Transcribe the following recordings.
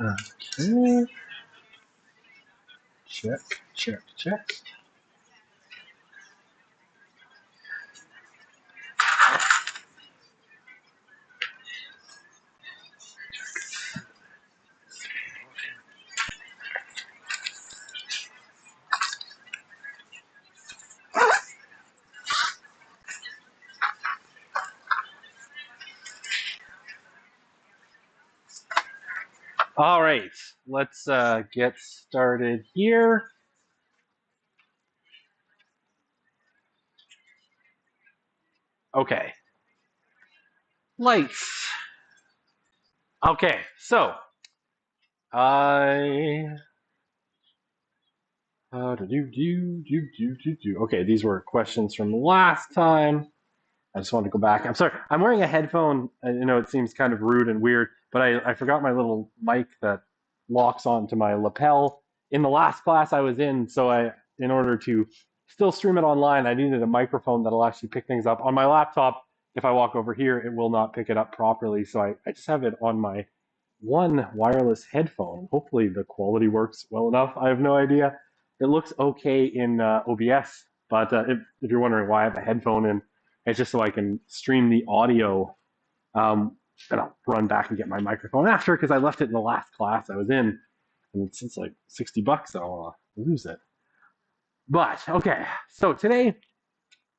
Okay. Check, check, check. All right, let's get started here. Okay. Lights. Okay, so I okay, these were questions from last time. I just wanted to go back. I'm sorry, I'm wearing a headphone. You know, it seems kind of rude and weird, but I forgot my little mic that locks onto my lapel in the last class I was in. So in order to still stream it online, I needed a microphone that'll actually pick things up. On my laptop, if I walk over here, it will not pick it up properly. So I just have it on my one wireless headphone. Hopefully the quality works well enough. I have no idea. It looks okay in OBS, but if you're wondering why I have a headphone in, it's just so I can stream the audio. And I'll run back and get my microphone after because I left it in the last class I was in, and it's like $60. I don't want to lose it. But okay, so today,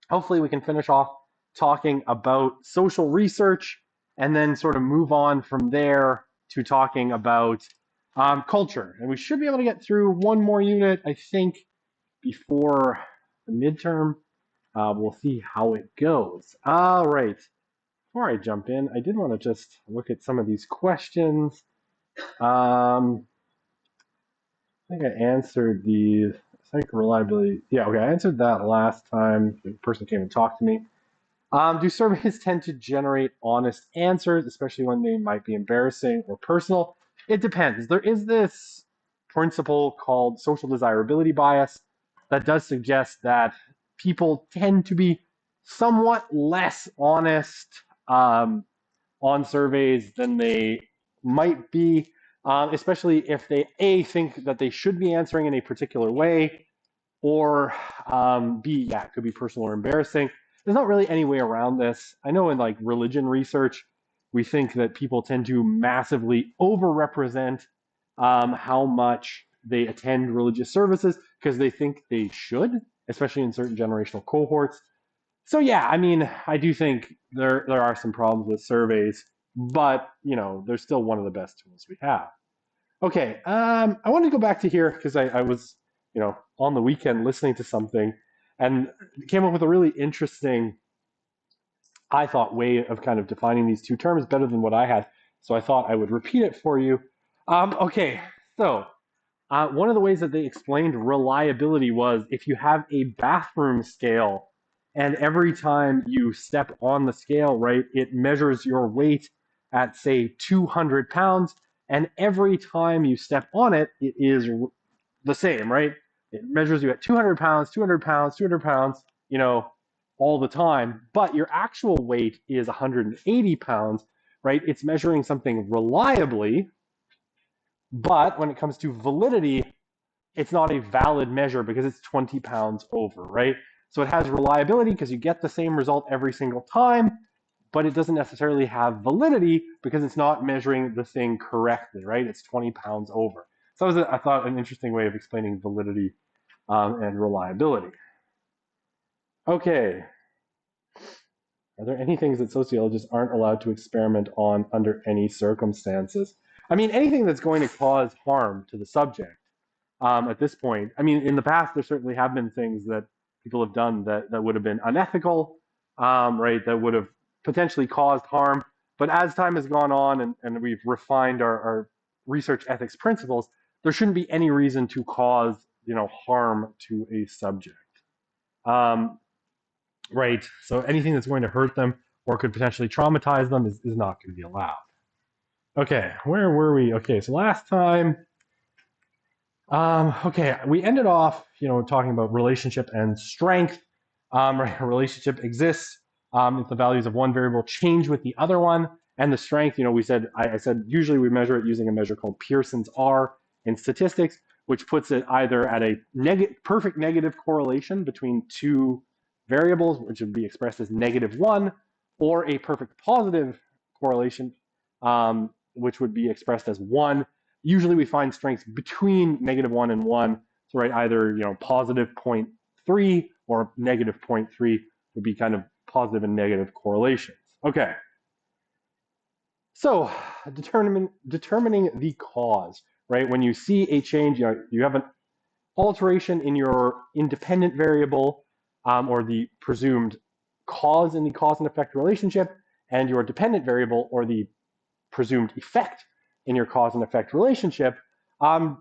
hopefully we can finish off talking about social research and then sort of move on from there to talking about culture. And we should be able to get through one more unit, I think, before the midterm. We'll see how it goes. All right. Before I jump in, I did want to just look at some of these questions. I think I answered the psych reliability. Yeah, okay, I answered that last time the person came and talked to me. Do surveys tend to generate honest answers, especially when they might be embarrassing or personal? It depends. There is this principle called social desirability bias that does suggest that people tend to be somewhat less honest on surveys than they might be, especially if they think that they should be answering in a particular way, or B, yeah, it could be personal or embarrassing. There's not really any way around this. I know in like religion research, we think that people tend to massively overrepresent how much they attend religious services because they think they should, especially in certain generational cohorts. So yeah, I mean, I do think there are some problems with surveys, but you know, they're still one of the best tools we have. Okay, I want to go back to here because I was, you know, on the weekend listening to something and came up with a really interesting, I thought, way of kind of defining these two terms better than what I had. So I thought I would repeat it for you. Okay, so one of the ways that they explained reliability was if you have a bathroom scale and every time you step on the scale, right, it measures your weight at, say, 200 pounds. And every time you step on it, it is the same, right? It measures you at 200 pounds, 200 pounds, 200 pounds, you know, all the time. But your actual weight is 180 pounds, right? It's measuring something reliably. But when it comes to validity, it's not a valid measure because it's 20 pounds over, right? So it has reliability because you get the same result every single time, but it doesn't necessarily have validity because it's not measuring the thing correctly, right? It's 20 pounds over. So that was, I thought, an interesting way of explaining validity and reliability. Okay. Are there any things that sociologists aren't allowed to experiment on under any circumstances? I mean, anything that's going to cause harm to the subject. At this point, I mean, in the past, there certainly have been things that people have done that would have been unethical, right? That would have potentially caused harm. But as time has gone on and we've refined our research ethics principles, there shouldn't be any reason to cause, you know, harm to a subject. Right. So anything that's going to hurt them or could potentially traumatize them is not going to be allowed. Okay, where were we? Okay, so last time, okay, we ended off, you know, talking about relationship and strength. Right, a relationship exists if the values of one variable change with the other one. And the strength, we said, I said usually we measure it using a measure called Pearson's R in statistics, which puts it either at a perfect negative correlation between two variables, which would be expressed as -1, or a perfect positive correlation, which would be expressed as 1. Usually we find strengths between -1 and 1. So either positive 0.3 or negative 0.3 would be kind of positive and negative correlations. Okay. So determining the cause, right? When you see a change, you have an alteration in your independent variable, or the presumed cause in the cause and effect relationship, and your dependent variable, or the presumed effect in your cause and effect relationship. To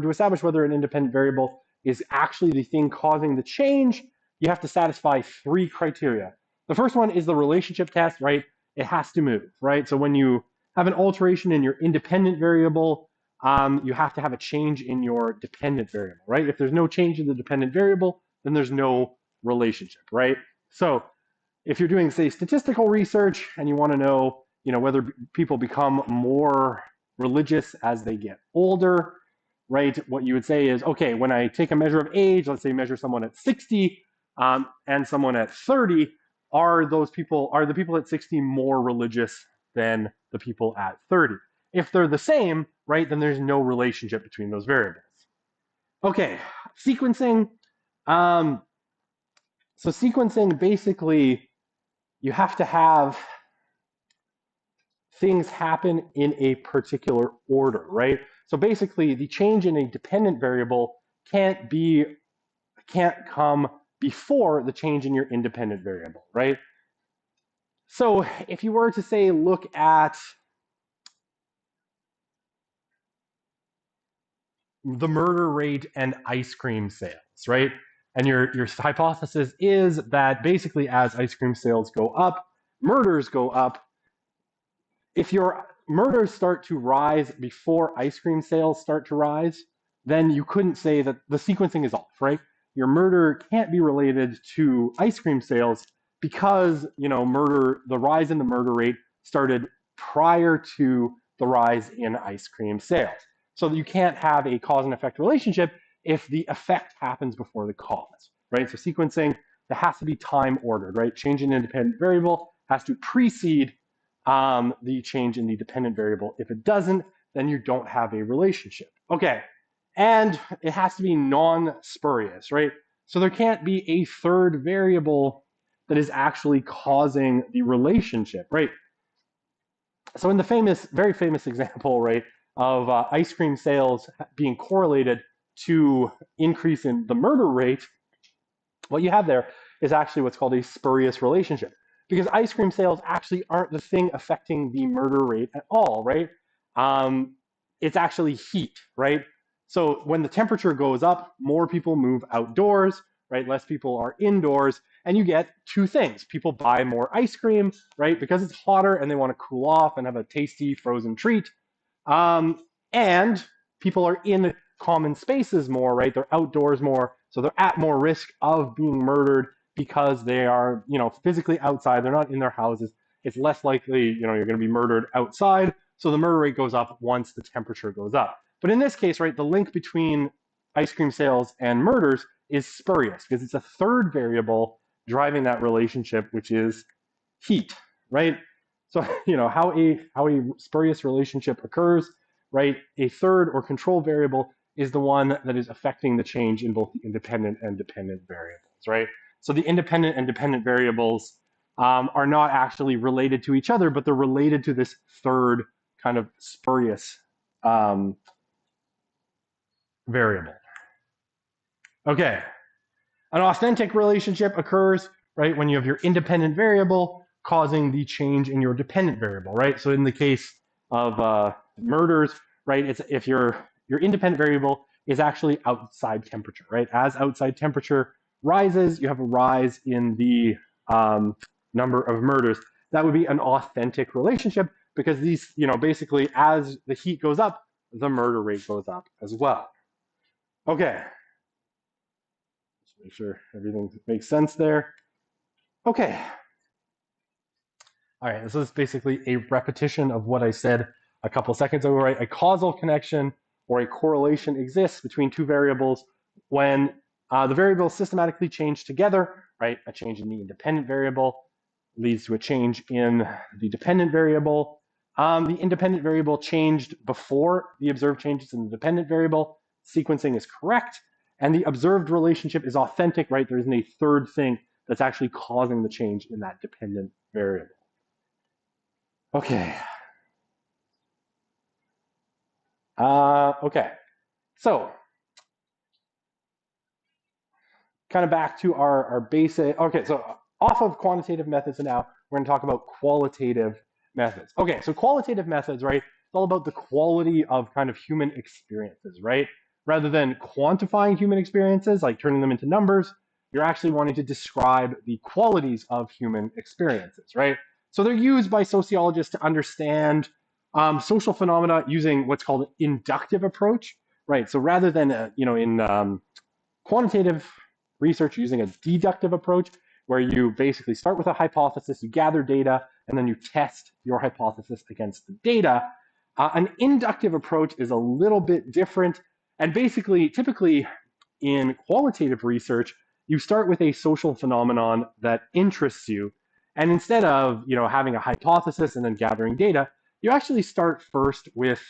establish whether an independent variable is actually the thing causing the change, you have to satisfy 3 criteria. The first one is the relationship test, right? It has to move, right? So when you have an alteration in your independent variable, you have to have a change in your dependent variable, right? If there's no change in the dependent variable, then there's no relationship, right? So if you're doing, say, statistical research and you want to know, whether people become more religious as they get older, right? What you would say is, okay, when I take a measure of age, let's say measure someone at 60 and someone at 30, are the people at 60 more religious than the people at 30? If they're the same, right, then there's no relationship between those variables. Okay, sequencing. So sequencing, basically, you have to have things happen in a particular order, right? So basically, the change in a dependent variable can't come before the change in your independent variable, right? So if you were to, say, look at the murder rate and ice cream sales, right? And your hypothesis is that basically as ice cream sales go up, murders go up. If your murders start to rise before ice cream sales start to rise, then you couldn't say that the sequencing is off, right? Your murder can't be related to ice cream sales because, the rise in the murder rate started prior to the rise in ice cream sales. So you can't have a cause and effect relationship if the effect happens before the cause, right? So sequencing, that has to be time ordered, right? Change in independent variable has to precede the change in the dependent variable. If it doesn't, then you don't have a relationship. Okay, and it has to be non-spurious, right? So there can't be a third variable that is actually causing the relationship, right? So in the very famous example, right, of ice cream sales being correlated to increase in the murder rate, what you have there is actually what's called a spurious relationship, because ice cream sales actually aren't the thing affecting the murder rate at all, right? It's actually heat, right? So when the temperature goes up, more people move outdoors, right? Less people are indoors, and you get 2 things. People buy more ice cream, right? Because it's hotter and they want to cool off and have a tasty frozen treat. And people are in common spaces more, right? They're outdoors more, so they're at more risk of being murdered because they are, physically outside. They're not in their houses. It's less likely, you're going to be murdered outside. So the murder rate goes up once the temperature goes up. But in this case, right, the link between ice cream sales and murders is spurious because it's a third variable driving that relationship, which is heat, right? So, how a spurious relationship occurs, right? A third or control variable is the one that is affecting the change in both the independent and dependent variables, right? So the independent and dependent variables are not actually related to each other, but they're related to this third kind of spurious variable. Okay, an authentic relationship occurs, right, when you have your independent variable causing the change in your dependent variable, right? So in the case of murders, right, it's if your independent variable is actually outside temperature, right? As outside temperature rises, you have a rise in the number of murders. That would be an authentic relationship because these, basically as the heat goes up, the murder rate goes up as well. Okay. Make sure everything makes sense there. Okay. All right, this is basically a repetition of what I said a couple seconds ago, right? A causal connection or a correlation exists between two variables when the variables systematically change together, right? A change in the independent variable leads to a change in the dependent variable. The independent variable changed before the observed changes in the dependent variable. Sequencing is correct, and the observed relationship is authentic, right? There isn't a third thing that's actually causing the change in that dependent variable. Okay. Okay. So kind of back to our basic. Okay. So off of quantitative methods, and now we're going to talk about qualitative methods. Okay. So qualitative methods, right? It's all about the quality of kind of human experiences, right? Rather than quantifying human experiences, like turning them into numbers, you're actually wanting to describe the qualities of human experiences, right? So they're used by sociologists to understand social phenomena using what's called an inductive approach, right? So rather than in quantitative research using a deductive approach, where you basically start with a hypothesis, you gather data, and then you test your hypothesis against the data. An inductive approach is a little bit different, and basically, typically in qualitative research, you start with a social phenomenon that interests you, and instead of having a hypothesis and then gathering data, you actually start first with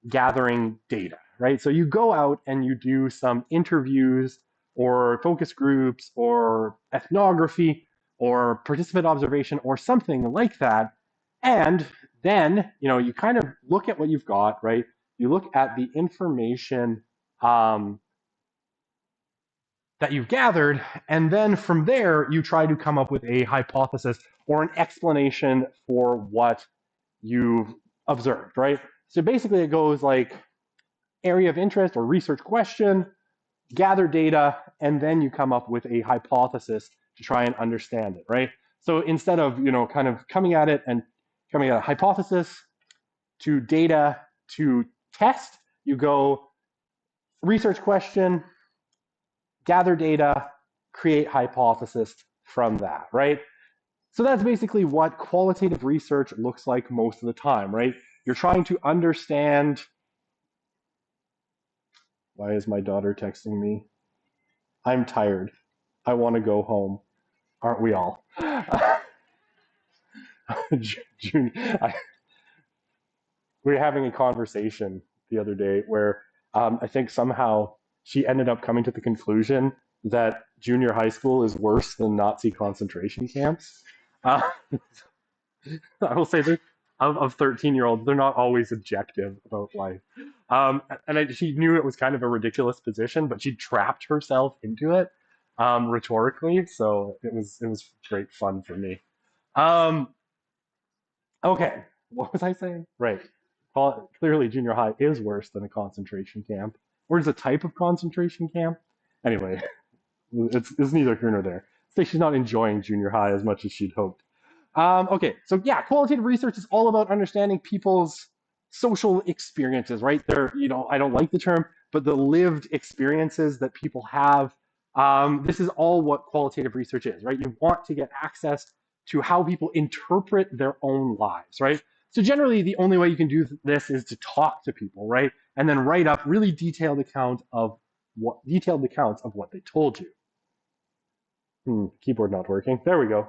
gathering data, right? So you go out and you do some interviews or focus groups or ethnography or participant observation or something like that. And then, you kind of look at what you've got, right? You look at the information that you've gathered, and then from there, you try to come up with a hypothesis or an explanation for what you've observed, right? So basically, it goes like area of interest or research question, gather data, and then you come up with a hypothesis to try and understand it, right? So instead of, kind of coming at it and coming at a hypothesis to data to test, you go research question, gather data, create hypothesis from that, right? So that's basically what qualitative research looks like most of the time, right? You're trying to understand. Why is my daughter texting me? I'm tired. I want to go home. Aren't we all? June, we were having a conversation the other day where I think somehow she ended up coming to the conclusion that junior high school is worse than Nazi concentration camps. Uh, I will say that of 13-year-olds, they're not always objective about life. She knew it was kind of a ridiculous position, but she trapped herself into it rhetorically. So it was great fun for me. Um, okay, what was I saying? Right. Clearly, junior high is worse than a concentration camp. Or is a type of concentration camp? Anyway, it's neither here nor there. Say she's not enjoying junior high as much as she'd hoped. Okay, so yeah, qualitative research is all about understanding people's social experiences, right? I don't like the term, but the lived experiences that people have. This is all what qualitative research is, right? You want to get access to how people interpret their own lives, right? So generally, the only way you can do this is to talk to people, right? And then write up really detailed accounts of what they told you. Keyboard not working. There we go.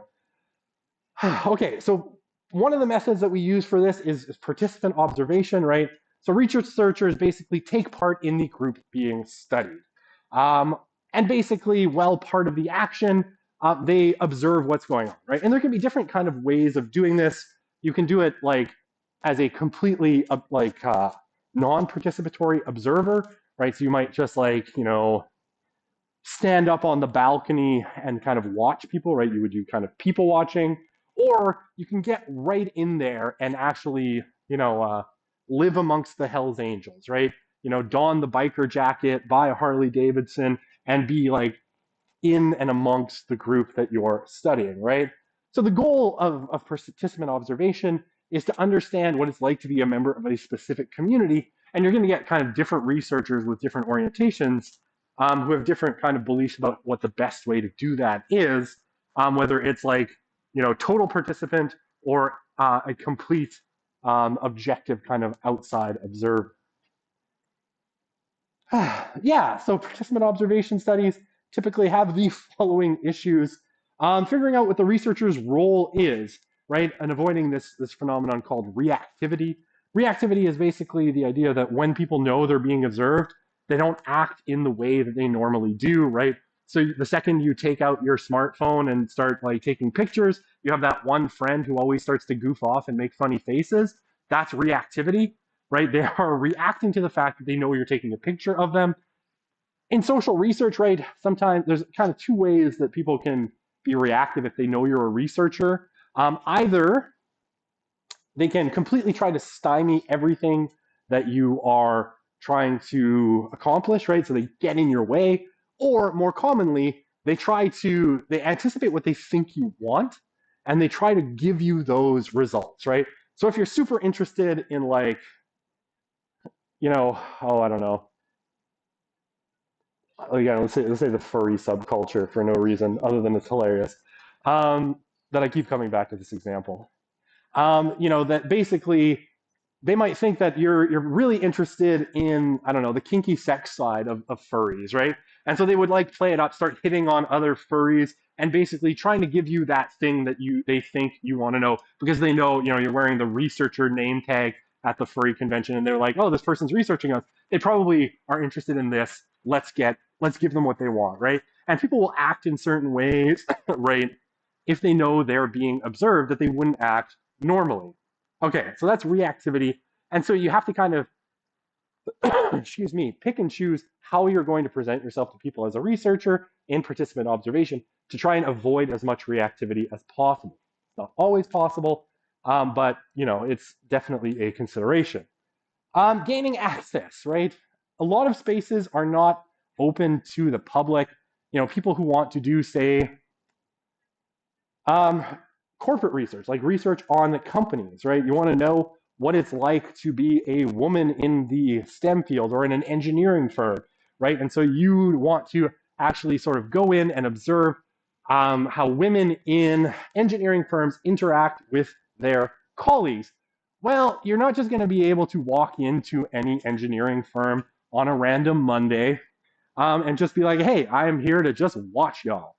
Okay, so one of the methods that we use for this is participant observation, right? So researchers basically take part in the group being studied. Um, and basically, while part of the action, they observe what's going on, right? And there can be different kind of ways of doing this. You can do it like as a completely non-participatory observer, right? So you might just stand up on the balcony and kind of watch people, right? You would do kind of people watching, or you can get right in there and actually, live amongst the Hells Angels, right? Don the biker jacket, buy a Harley Davidson, and be like in and amongst the group that you're studying, right? So the goal of participant observation is to understand what it's like to be a member of a specific community, and you're going to get kind of different researchers with different orientations who have different kind of beliefs about what the best way to do that is, whether it's like, total participant or a complete objective kind of outside observer. Yeah, so participant observation studies typically have the following issues. Figuring out what the researcher's role is, right, and avoiding this phenomenon called reactivity. Reactivity is basically the idea that when people know they're being observed, they don't act in the way that they normally do, right? So the second you take out your smartphone and start like taking pictures, you have that one friend who always starts to goof off and make funny faces. That's reactivity, right? They are reacting to the fact that they know you're taking a picture of them. In social research, right, sometimes there's kind of two ways that people can be reactive if they know you're a researcher. Either they can completely try to stymie everything that you are trying to accomplish, right? So they get in your way, or more commonly, they anticipate what they think you want, and they try to give you those results, right? So if you're super interested in like, I don't know. Yeah, let's say the furry subculture for no reason other than it's hilarious. That I keep coming back to this example. That basically they might think that you're really interested in, I don't know, the kinky sex side of furries, right? And so they would like play it up, start hitting on other furries, and basically trying to give you that thing that they think you want to know because they know, you're wearing the researcher name tag at the furry convention, and they're like, oh, this person's researching us. They probably are interested in this. Let's give them what they want, right? And people will act in certain ways, right? If they know they're being observed, that they wouldn't act normally. Okay, so that's reactivity. And so you have to kind of, excuse me, pick and choose how you're going to present yourself to people as a researcher in participant observation to try and avoid as much reactivity as possible. It's not always possible, but it's definitely a consideration. Gaining access, right? A lot of spaces are not open to the public. People who want to do, say, um, corporate research, like research on the companies, right? You want to know what it's like to be a woman in the STEM field or in an engineering firm, right? And so you want to actually sort of go in and observe how women in engineering firms interact with their colleagues. Well, you're not just going to be able to walk into any engineering firm on a random Monday and just be like, hey, I'm here to just watch y'all.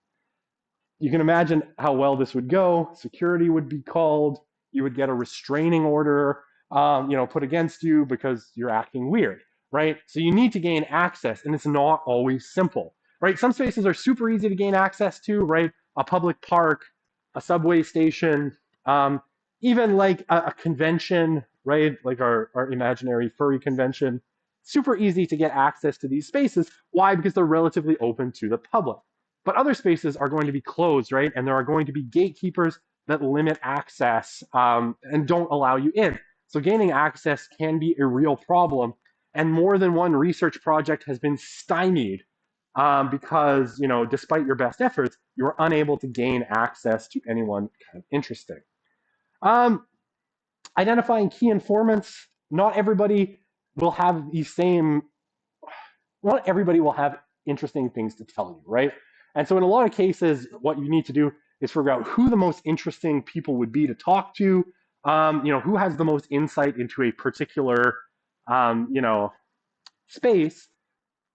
You can imagine how well this would go. Security would be called. You would get a restraining order, put against you because you're acting weird, right? So you need to gain access, and it's not always simple, right? Some spaces are super easy to gain access to, right? A public park, a subway station, even like a convention, right? Like our imaginary furry convention. Super easy to get access to these spaces. Why? Because they're relatively open to the public. But other spaces are going to be closed, right? And there are going to be gatekeepers that limit access and don't allow you in. So gaining access can be a real problem. And more than one research project has been stymied because, despite your best efforts, you're unable to gain access to anyone kind of interesting. Um, Identifying key informants. Will have the same, not everybody will have interesting things to tell you, right? And so in a lot of cases, what you need to do is figure out who the most interesting people would be to talk to, who has the most insight into a particular, space,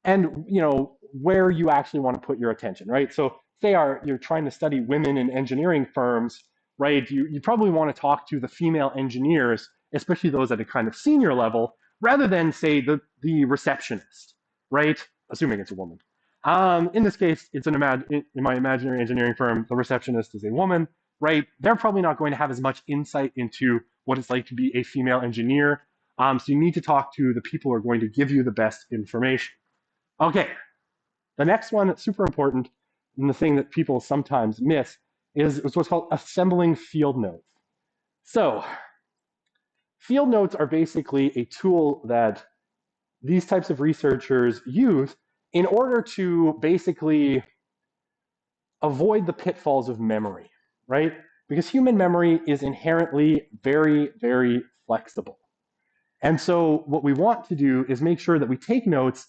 and where you actually want to put your attention, right? So say you're trying to study women in engineering firms, right? You probably want to talk to the female engineers, especially those at a kind of senior level, rather than say the receptionist, right? Assuming it's a woman. In this case, in my imaginary engineering firm, the receptionist is a woman, right? They're probably not going to have as much insight into what it's like to be a female engineer. So you need to talk to the people who are going to give you the best information. Okay, the next one that's super important, and the thing that people sometimes miss, is what's called assembling field notes. So field notes are basically a tool that these types of researchers use in order to basically avoid the pitfalls of memory, right? Because human memory is inherently very, very flexible. And so what we want to do is make sure that we take notes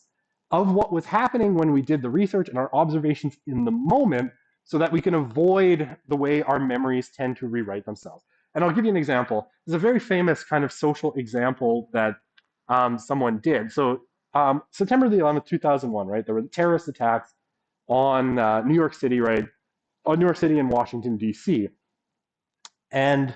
of what was happening when we did the research and our observations in the moment so that we can avoid the way our memories tend to rewrite themselves. And I'll give you an example. There's a very famous kind of social example that someone did. So September the 11th, 2001, right? There were terrorist attacks on New York City, right? On New York City and Washington, D.C. And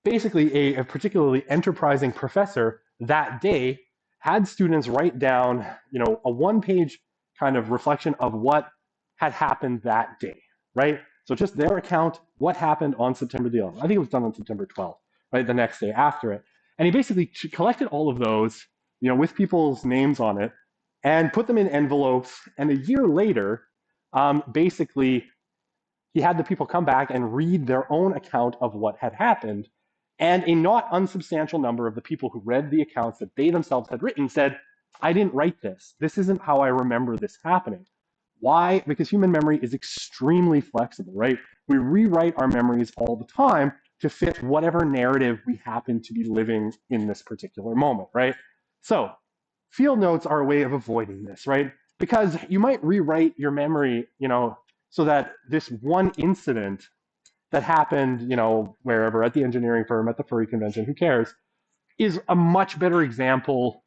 basically a particularly enterprising professor that day had students write down, a one-page kind of reflection of what had happened that day, right? So just their account, what happened on September the 11th. I think it was done on September 12th, right? The next day after it. And he basically collected all of those, with people's names on it and put them in envelopes. And a year later, basically he had the people come back and read their own account of what had happened. And a not unsubstantial number of the people who read the accounts that they themselves had written said, I didn't write this. This isn't how I remember this happening. Why? Because human memory is extremely flexible, right? We rewrite our memories all the time to fit whatever narrative we happen to be living in this particular moment, right? So field notes are a way of avoiding this, right? Because you might rewrite your memory, so that this one incident that happened, wherever, at the engineering firm, at the furry convention, who cares, is a much better example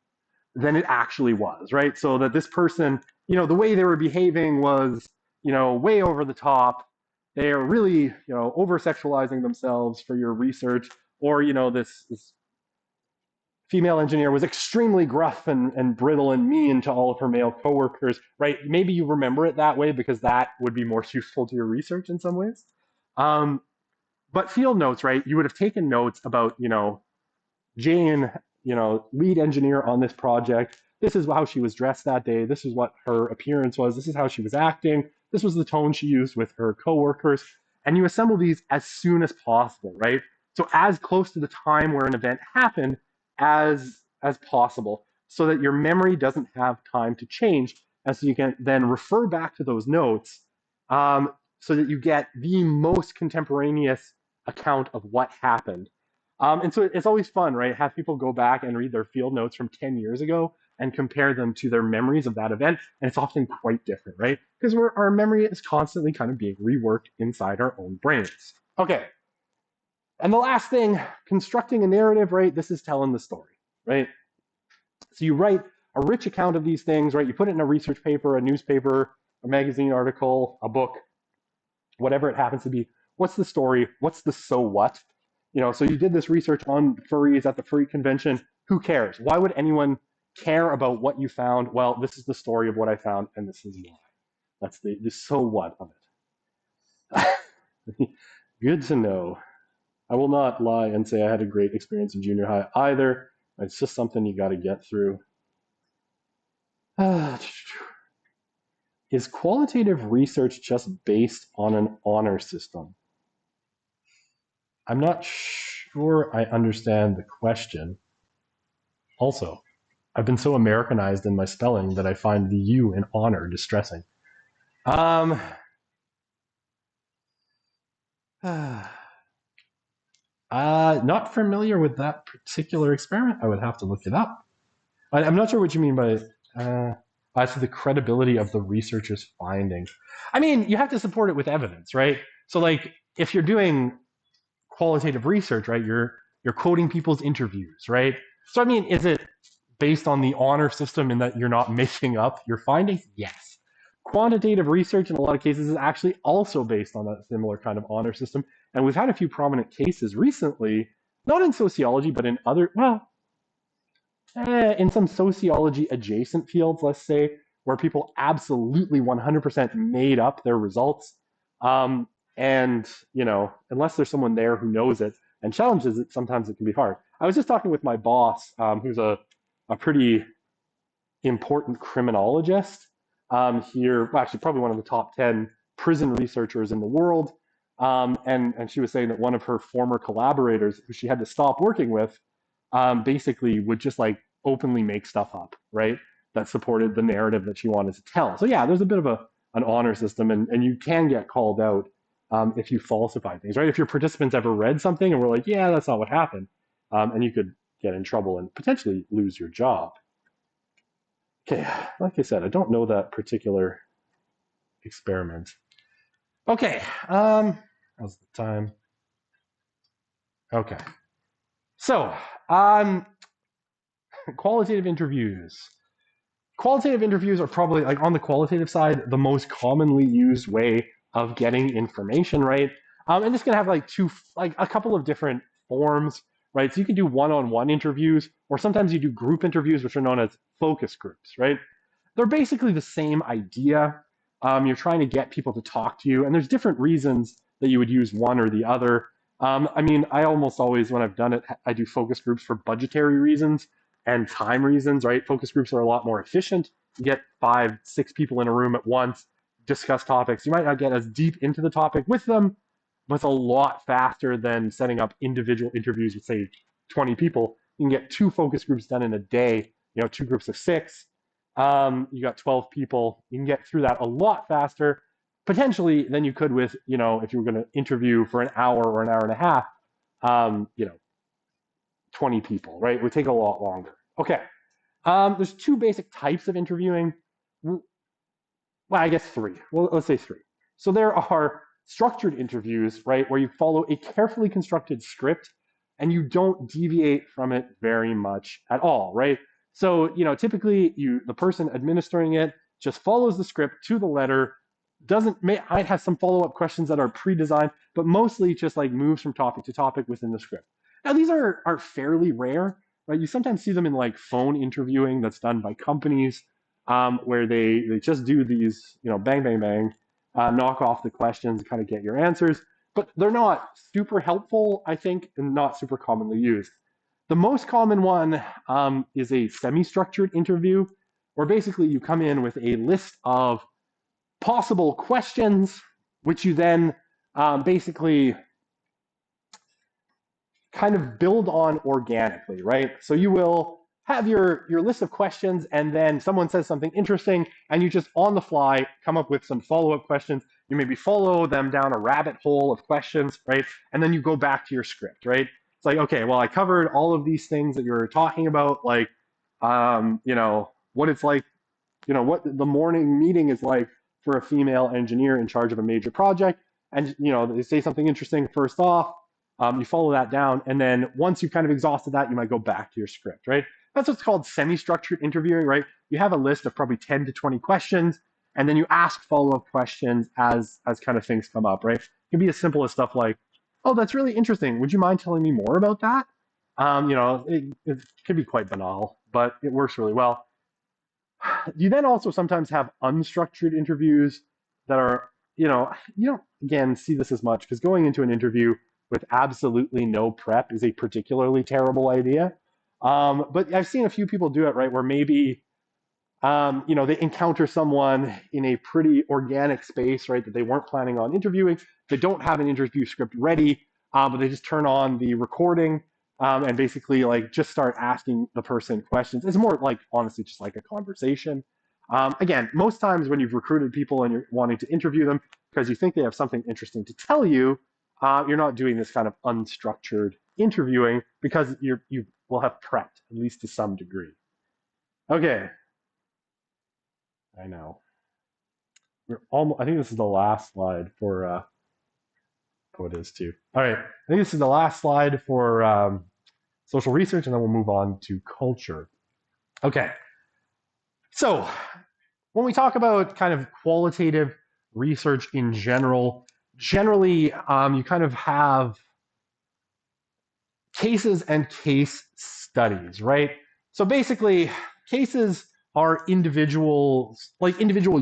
than it actually was, right? So that this person, the way they were behaving was, way over the top. They are really, over sexualizing themselves for your research, or, this female engineer was extremely gruff and brittle and mean to all of her male coworkers, right? Maybe you remember it that way because that would be more useful to your research in some ways. But field notes, right? You would have taken notes about, Jane, lead engineer on this project. This is how she was dressed that day. This is what her appearance was. This is how she was acting. This was the tone she used with her coworkers. And you assemble these as soon as possible, right? So as close to the time where an event happened as possible, so that your memory doesn't have time to change, and so you can then refer back to those notes, so that you get the most contemporaneous account of what happened. And so it's always fun, right? Have people go back and read their field notes from 10 years ago and compare them to their memories of that event. And it's often quite different, right? Because our memory is constantly kind of being reworked inside our own brains. Okay. And the last thing, constructing a narrative, right? This is telling the story, right? So you write a rich account of these things, right? You put it in a research paper, a newspaper, a magazine article, a book, whatever it happens to be. What's the story? What's the so what? So you did this research on furries at the furry convention. Who cares? Why would anyone care about what you found? Well, this is the story of what I found, and this is why. That's the so what of it. Good to know. I will not lie and say I had a great experience in junior high either. It's just something you got to get through. Is qualitative research just based on an honor system? I'm not sure I understand the question. Also, I've been so Americanized in my spelling that I find the U in honor distressing. Not familiar with that particular experiment. I would have to look it up. I'm not sure what you mean by as to the credibility of the researcher's findings. I mean, you have to support it with evidence, right? So, like, if you're doing qualitative research, right, you're quoting people's interviews, right? So, I mean, is it based on the honor system in that you're not making up your findings? Yes. Quantitative research in a lot of cases is actually also based on a similar kind of honor system. And we've had a few prominent cases recently, not in sociology, but in other, in some sociology adjacent fields, let's say, where people absolutely 100% made up their results. And, unless there's someone there who knows it and challenges it, sometimes it can be hard. I was just talking with my boss, who's a pretty important criminologist here, well, actually probably one of the top 10 prison researchers in the world. And she was saying that one of her former collaborators, who she had to stop working with, basically would just like openly make stuff up, right? That supported the narrative that she wanted to tell. So yeah, there's a bit of an honor system, and you can get called out if you falsify things, right? If your participants ever read something and were like, yeah, that's not what happened, and you could get in trouble and potentially lose your job. Okay, like I said, I don't know that particular experiment. Okay, how's the time? Okay. So, qualitative interviews. Qualitative interviews are probably, like, on the qualitative side, the most commonly used way of getting information, right? And this can have like a couple of different forms, right? So you can do one-on-one interviews, or sometimes you do group interviews, which are known as focus groups, right? They're basically the same idea. You're trying to get people to talk to you, and there's different reasons that you would use one or the other. I mean, I almost always, when I've done it, I do focus groups for budgetary reasons and time reasons, right? Focus groups are a lot more efficient. You get 5, 6 people in a room at once, discuss topics. You might not get as deep into the topic with them, but it's a lot faster than setting up individual interviews with, say, 20 people. You can get 2 focus groups done in a day, 2 groups of 6. You got 12 people. You can get through that a lot faster, potentially, than you could with, if you were going to interview for an hour or an hour and a half, 20 people, right? It would take a lot longer. Okay. There's 2 basic types of interviewing. Well, I guess 3. Well, let's say 3. So there are structured interviews, right, where you follow a carefully constructed script and you don't deviate from it very much at all, right? So, typically the person administering it just follows the script to the letter, might have some follow-up questions that are pre-designed, but mostly just like moves from topic to topic within the script. Now, these are fairly rare, right? You sometimes see them in like phone interviewing that's done by companies, where they just do these, bang, bang, bang, knock off the questions, kind of get your answers. But they're not super helpful, I think, and not super commonly used. The most common one is a semi-structured interview, where basically you come in with a list of possible questions, which you then basically kind of build on organically, right? So you will have your list of questions, and then someone says something interesting, and you just on the fly come up with some follow-up questions. You maybe follow them down a rabbit hole of questions, right? And then you go back to your script, right? It's like, okay, well, I covered all of these things that you were talking about, like, what it's like, what the morning meeting is like for a female engineer in charge of a major project. And, they say something interesting first off, you follow that down, and then once you've kind of exhausted that, you might go back to your script, right? That's what's called semi-structured interviewing, right? You have a list of probably 10 to 20 questions, and then you ask follow-up questions as kind of things come up, right? It can be as simple as stuff like, oh, that's really interesting. Would you mind telling me more about that? It can be quite banal, but it works really well. You then also sometimes have unstructured interviews that are, you don't, again, see this as much because going into an interview with absolutely no prep is a particularly terrible idea. But I've seen a few people do it, right, where maybe, they encounter someone in a pretty organic space, right, that they weren't planning on interviewing. They don't have an interview script ready, but they just turn on the recording and basically like just start asking the person questions. It's more like honestly just like a conversation. Again, most times when you've recruited people and you're wanting to interview them because you think they have something interesting to tell you, you're not doing this kind of unstructured interviewing because you will have prepped at least to some degree. Okay, I know. We're almost, I think this is the last slide for, oh, it is too. All right, I think this is the last slide for social research, and then we'll move on to culture. Okay, so when we talk about kind of qualitative research in general, generally you kind of have cases and case studies, right? So basically, cases are individual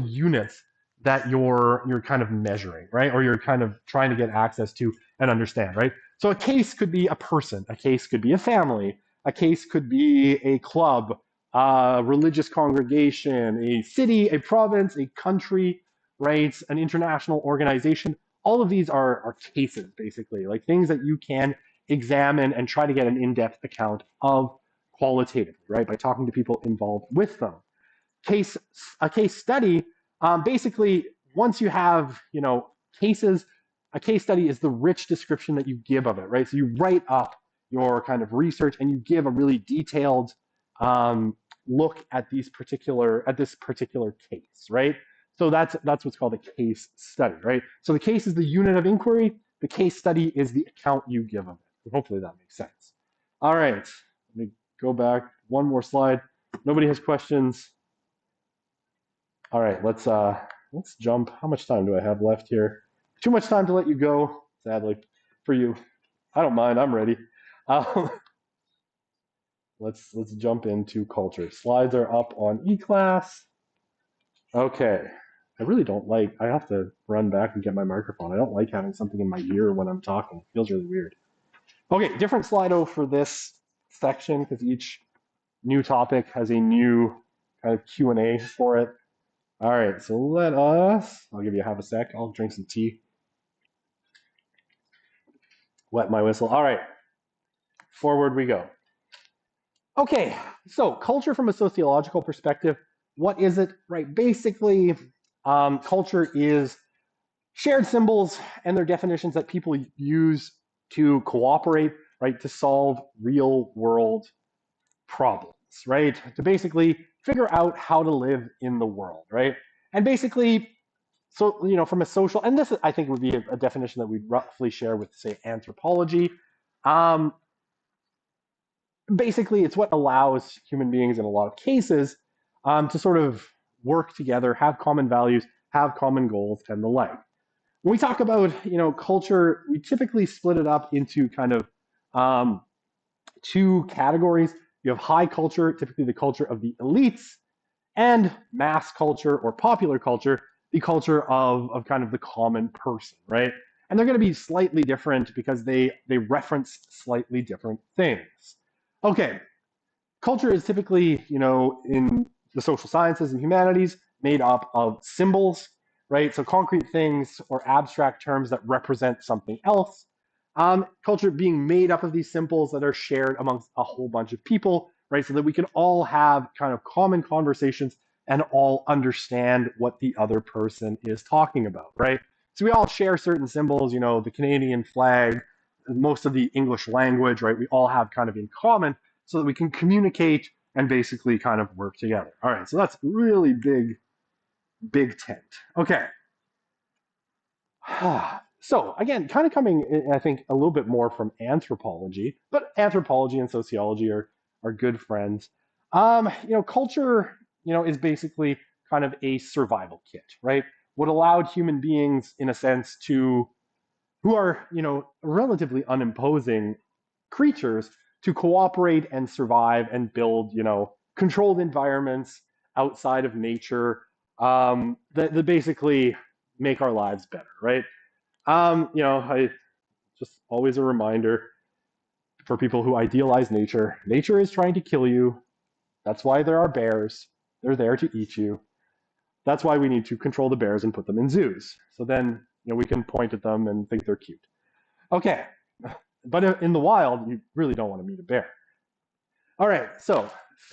units that you're kind of measuring, right? Or you're kind of trying to get access to and understand, right? So a case could be a person, a case could be a family, a case could be a club, a religious congregation, a city, a province, a country, right? An international organization. All of these are cases, basically, like things that you can examine and try to get an in-depth account of qualitatively, right? By talking to people involved with them. A case study, basically, once you have, cases, a case study is the rich description that you give of it, right? So you write up your kind of research and you give a really detailed look at this particular case, right? So that's what's called a case study, right? So the case is the unit of inquiry. The case study is the account you give of it. Hopefully that makes sense. All right, let me go back one more slide. Nobody has questions. All right, let's jump. How much time do I have left here? Too much time to let you go, sadly, for you. I don't mind. I'm ready. Um, let's jump into culture. Slides are up on eClass. Okay. I really don't like. I have to run back and get my microphone. I don't like having something in my ear when I'm talking. It feels really weird. Okay, different Slido for this section because each new topic has a new kind of Q&A for it. All right, so let us. I'll give you half a sec. I'll drink some tea. Wet my whistle. All right, forward we go. Okay, so culture from a sociological perspective, what is it? Right, basically, culture is shared symbols and their definitions that people use to cooperate, right, to solve real world problems, right, to basically figure out how to live in the world, right, and basically, so from a social, and this I think would be a definition that we'd roughly share with, say, anthropology. Um, Basically, it's what allows human beings in a lot of cases to sort of work together, have common values, have common goals, and the like. When we talk about culture, we typically split it up into kind of two categories. You have high culture, typically the culture of the elites, and mass culture or popular culture, the culture of kind of the common person, right? And they're going to be slightly different because they reference slightly different things. Okay, culture is typically, in the social sciences and humanities, made up of symbols, right? So concrete things or abstract terms that represent something else. Culture being made up of these symbols that are shared amongst a whole bunch of people, right? So that we can all have kind of common conversations and all understand what the other person is talking about, right? So we all share certain symbols, the Canadian flag, most of the English language, right? We all have kind of in common so that we can communicate and basically kind of work together. All right, so that's really big tent. Okay. So again, kind of coming, I think, a little bit more from anthropology, but anthropology and sociology are good friends. Culture, is basically kind of a survival kit, right? What allowed human beings, in a sense, who are, relatively unimposing creatures to cooperate and survive and build, controlled environments outside of nature that basically make our lives better, right? I just always a reminder for people who idealize nature. Nature is trying to kill you. That's why there are bears. They're there to eat you. That's why we need to control the bears and put them in zoos. So then, we can point at them and think they're cute. Okay, but in the wild, you really don't want to meet a bear. All right, so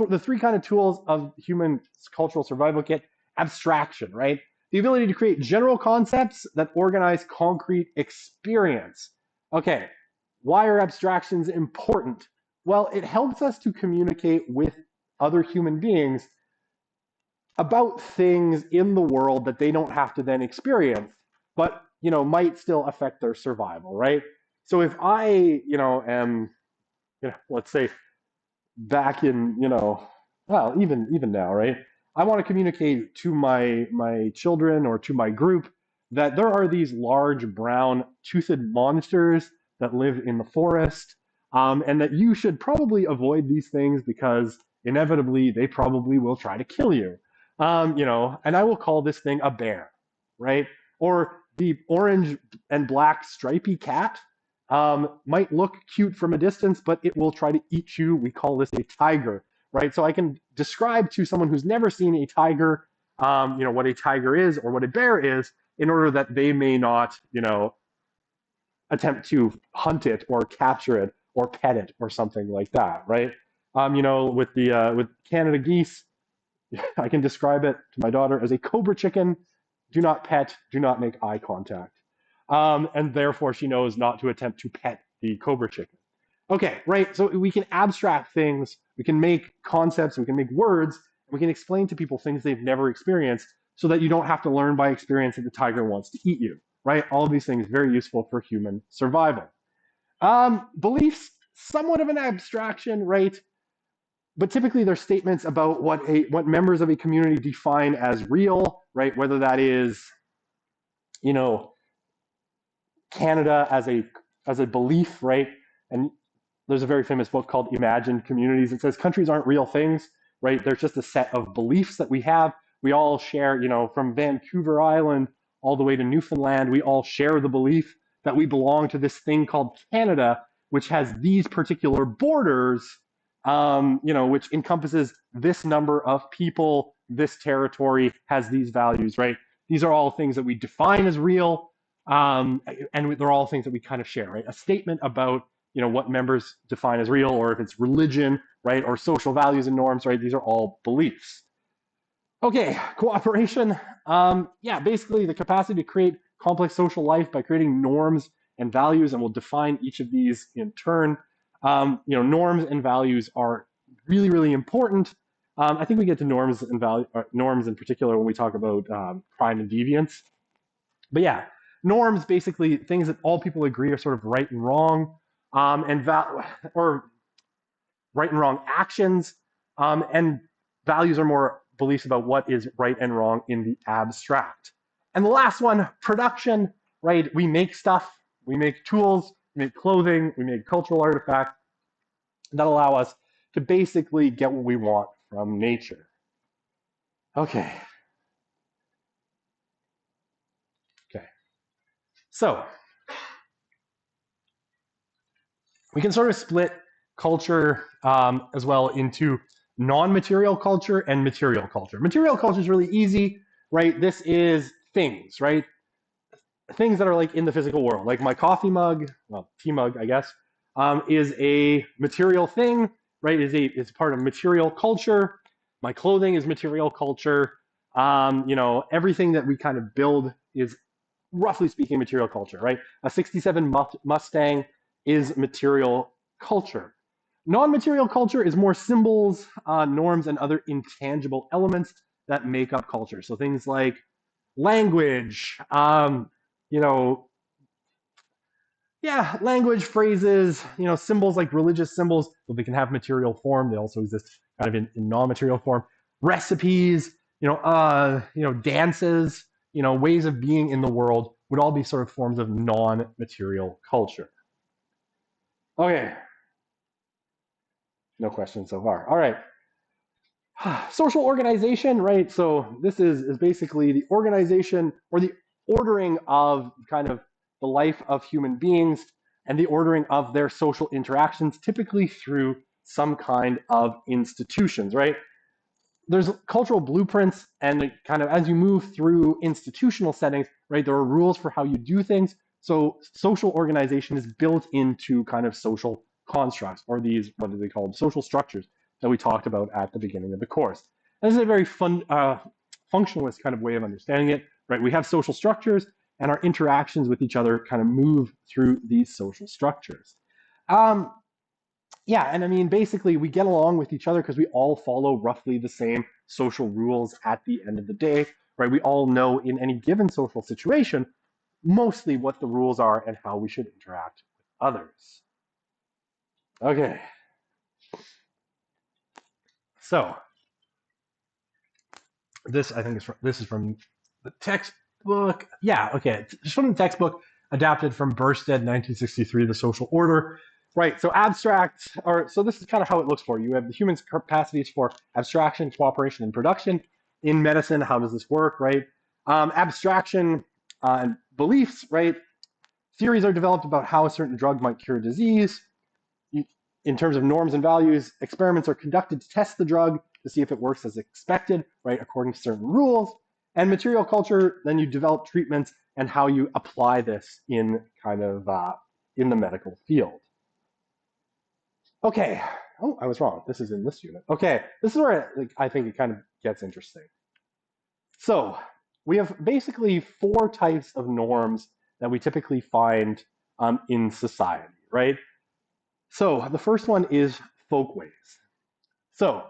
the three kind of tools of human cultural survival kit: abstraction, right? The ability to create general concepts that organize concrete experience. Okay, why are abstractions important? Well, it helps us to communicate with other human beings about things in the world that they don't have to then experience, but might still affect their survival, right? So if I, am, let's say back in, well, even now, right? I want to communicate to my children or to my group that there are these large brown toothed monsters that live in the forest, and that you should probably avoid these things because inevitably they probably will try to kill you. And I will call this thing a bear, right? Or the orange and black stripy cat might look cute from a distance, but it will try to eat you. We call this a tiger, right? So I can describe to someone who's never seen a tiger, what a tiger is or what a bear is, in order that they may not, attempt to hunt it or capture it or pet it or something like that, right? With Canada geese, I can describe it to my daughter as a cobra chicken. Do not pet, do not make eye contact. And therefore she knows not to attempt to pet the cobra chicken. Okay, right, so we can abstract things, we can make concepts, we can make words, we can explain to people things they've never experienced so that you don't have to learn by experience that the tiger wants to eat you, right? All of these things very useful for human survival. Beliefs, somewhat of an abstraction, right? But typically they're statements about what members of a community define as real, right? Whether that is, you know, Canada as a belief, right? And there's a very famous book called Imagined Communities. It says countries aren't real things, right? They're just a set of beliefs that we have. We all share, from Vancouver Island all the way to Newfoundland, we all share the belief that we belong to this thing called Canada, which has these particular borders, which encompasses this number of people, this territory has these values, right? These are all things that we define as real, and they're all things that we kind of share, right? A statement about what members define as real, or if it's religion, right, or social values and norms, right? These are all beliefs. Okay, cooperation. Basically the capacity to create complex social life by creating norms and values, and we'll define each of these in turn. Norms and values are really, really important. I think we get to norms and norms in particular when we talk about crime and deviance. But yeah, norms, basically things that all people agree are sort of right and wrong, or right and wrong actions, and values are more beliefs about what is right and wrong in the abstract. And the last one, production, right? We make stuff, we make tools, we make clothing, we make cultural artifacts that allow us to basically get what we want from nature. Okay. So we can sort of split culture as well into non-material culture and material culture. Material culture is really easy, right? This is things, right? Things that are like in the physical world, like my coffee mug, well, tea mug, I guess, is a material thing, right? It's part of material culture. My clothing is material culture. Everything that we kind of build is, roughly speaking, material culture, right? A 67 Mustang is material culture. Non-material culture is more symbols, norms, and other intangible elements that make up culture. So things like language, language, phrases, symbols like religious symbols, but they can have material form. They also exist kind of in non-material form. Recipes, dances, ways of being in the world would all be sort of forms of non-material culture. Okay. No questions so far. All right. Social organization, right? So this is basically the organization or the ordering of kind of the life of human beings and the ordering of their social interactions, typically through some kind of institutions, right? There's cultural blueprints, and kind of as you move through institutional settings, right, there are rules for how you do things. So social organization is built into kind of social constructs, or these, what do they call them, social structures that we talked about at the beginning of the course. And this is a very fun, functionalist kind of way of understanding it, right? We have social structures, and our interactions with each other kind of move through these social structures. And I mean, basically, we get along with each other because we all follow roughly the same social rules at the end of the day, right? We all know in any given social situation mostly what the rules are and how we should interact with others. Okay. So this, I think, this is from the textbook. Yeah, okay. It's from the textbook, adapted from Burstead, 1963, The Social Order. Right, so so this is kind of how it looks for you. You have the human's capacities for abstraction, cooperation, and production. In medicine, how does this work, right? Abstraction and beliefs, right? Theories are developed about how a certain drug might cure disease. In terms of norms and values, experiments are conducted to test the drug to see if it works as expected, right, according to certain rules. And material culture, then you develop treatments and how you apply this in kind of in the medical field. Okay. Oh, I was wrong. This is in this unit. Okay. This is where I think it kind of gets interesting. So we have basically 4 types of norms that we typically find in society, right? So the first one is folkways. So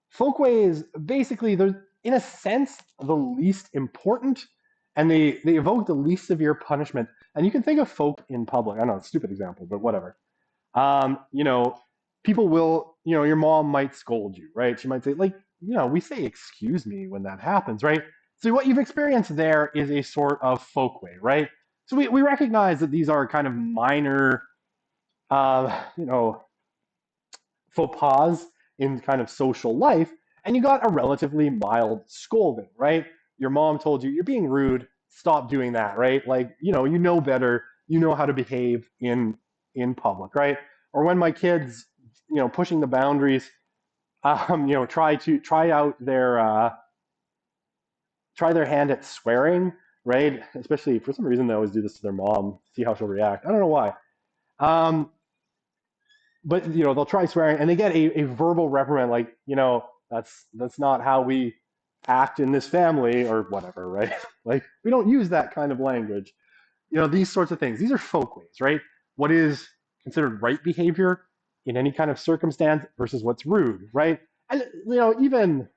folkways, basically, they're in a sense the least important, and they evoke the least severe punishment. And you can think of folk in public. I know it's a stupid example, but whatever. You know, people will, you know, your mom might scold you, right? She might say, like, you know, we say excuse me when that happens, right? So what you've experienced there is a sort of folkway, right? So we recognize that these are kind of minor, you know, faux pas in kind of social life, and you got a relatively mild scolding, right? Your mom told you, you're being rude, stop doing that, right? Like, you know better, you know how to behave in public, right? Or when my kids, pushing the boundaries, try their hand at swearing, right? Especially for some reason they always do this to their mom, see how she'll react. I don't know why. Um, but they'll try swearing and they get a verbal reprimand, like, that's not how we act in this family or whatever, right? Like, we don't use that kind of language. These sorts of things, these are folkways, right? What is considered right behavior in any kind of circumstance versus what's rude, right? And even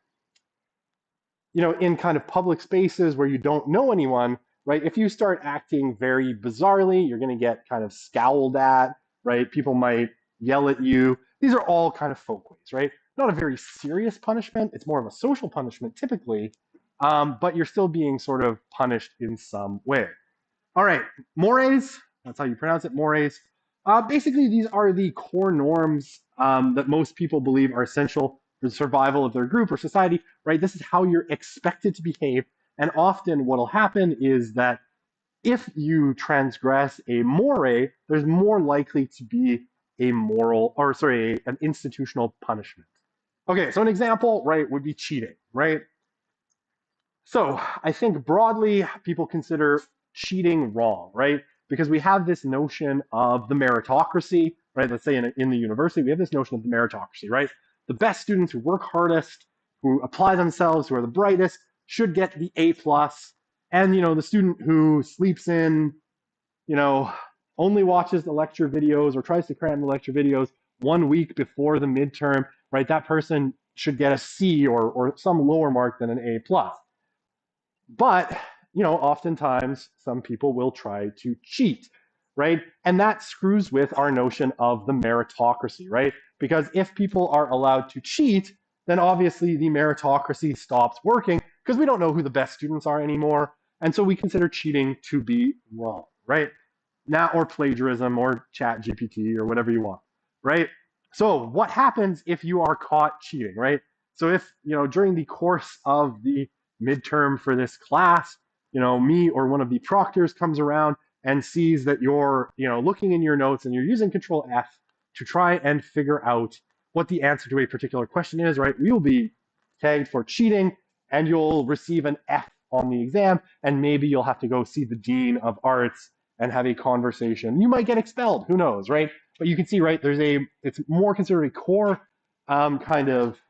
in kind of public spaces where you don't know anyone, right? If you start acting very bizarrely, you're going to get kind of scowled at, right? People might yell at you. These are all kind of folkways, right? Not a very serious punishment. It's more of a social punishment typically, but you're still being sort of punished in some way. All right, mores, that's how you pronounce it, mores. Basically, these are the core norms that most people believe are essential for the survival of their group or society, right? This is how you're expected to behave. And often what will happen is that if you transgress a more, there's more likely to be an institutional punishment. Okay, so an example, right, would be cheating, right? So I think broadly people consider cheating wrong, right? Because we have this notion of the meritocracy, right? Let's say in the university, we have this notion of the meritocracy, right? The best students who work hardest, who apply themselves, who are the brightest, should get the A plus. And the student who sleeps in, you know, only watches the lecture videos or tries to cram the lecture videos 1 week before the midterm, right? That person should get a C or some lower mark than an A plus. But, oftentimes some people will try to cheat, right? And that screws with our notion of the meritocracy, right? Because if people are allowed to cheat, then obviously the meritocracy stops working because we don't know who the best students are anymore. And so we consider cheating to be wrong, right? Now, or plagiarism or chat GPT or whatever you want, right? So what happens if you are caught cheating, right? So if, during the course of the midterm for this class, me or one of the proctors comes around and sees that you're, looking in your notes and you're using Control F to try and figure out what the answer to a particular question is, right? We will be tagged for cheating and you'll receive an F on the exam, and maybe you'll have to go see the dean of arts and have a conversation. You might get expelled, who knows, right? But you can see, right, it's more considered a core kind of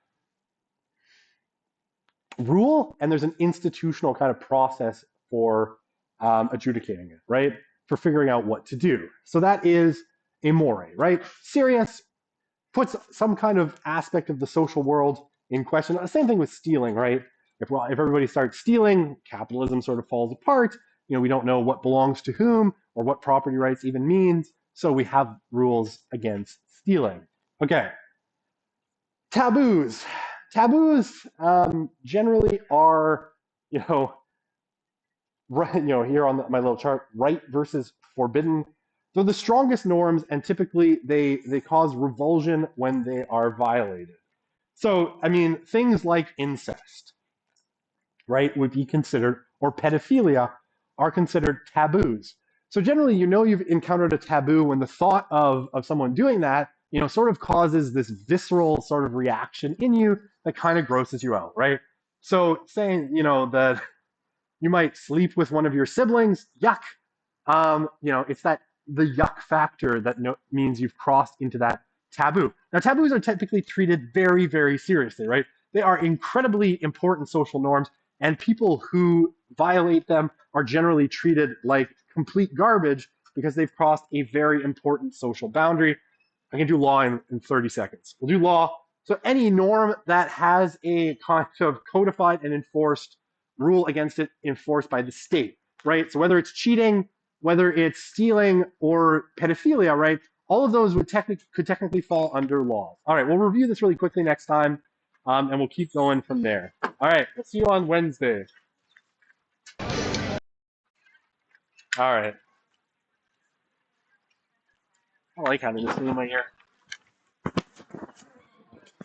rule, and there's an institutional kind of process for adjudicating it, right? For figuring out what to do. So that is a more, right? Serious puts some kind of aspect of the social world in question. The same thing with stealing, right? If everybody starts stealing, capitalism sort of falls apart. We don't know what belongs to whom or what property rights even means. So we have rules against stealing. Okay. Taboos. Taboos generally are, right, here on my little chart, right versus forbidden. They're the strongest norms, and typically they cause revulsion when they are violated. So, I mean, things like incest, right, would be considered, or pedophilia are considered taboos. So generally, you've encountered a taboo when the thought of someone doing that, sort of causes this visceral sort of reaction in you that kind of grosses you out, right? So saying, that you might sleep with one of your siblings, yuck. It's the yuck factor that means you've crossed into that taboo. Now, taboos are typically treated very, very seriously, right? They are incredibly important social norms, and people who violate them are generally treated like complete garbage because they've crossed a very important social boundary. I can do law in 30 seconds. We'll do law. So any norm that has a kind of codified and enforced rule against it enforced by the state, right? So whether it's cheating, whether it's stealing or pedophilia, right? All of those could technically fall under laws. All right, we'll review this really quickly next time, and we'll keep going from there. All right, we'll see you on Wednesday. All right. I like having this thing in my ear.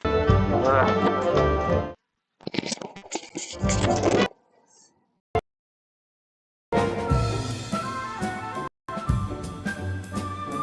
Ugh.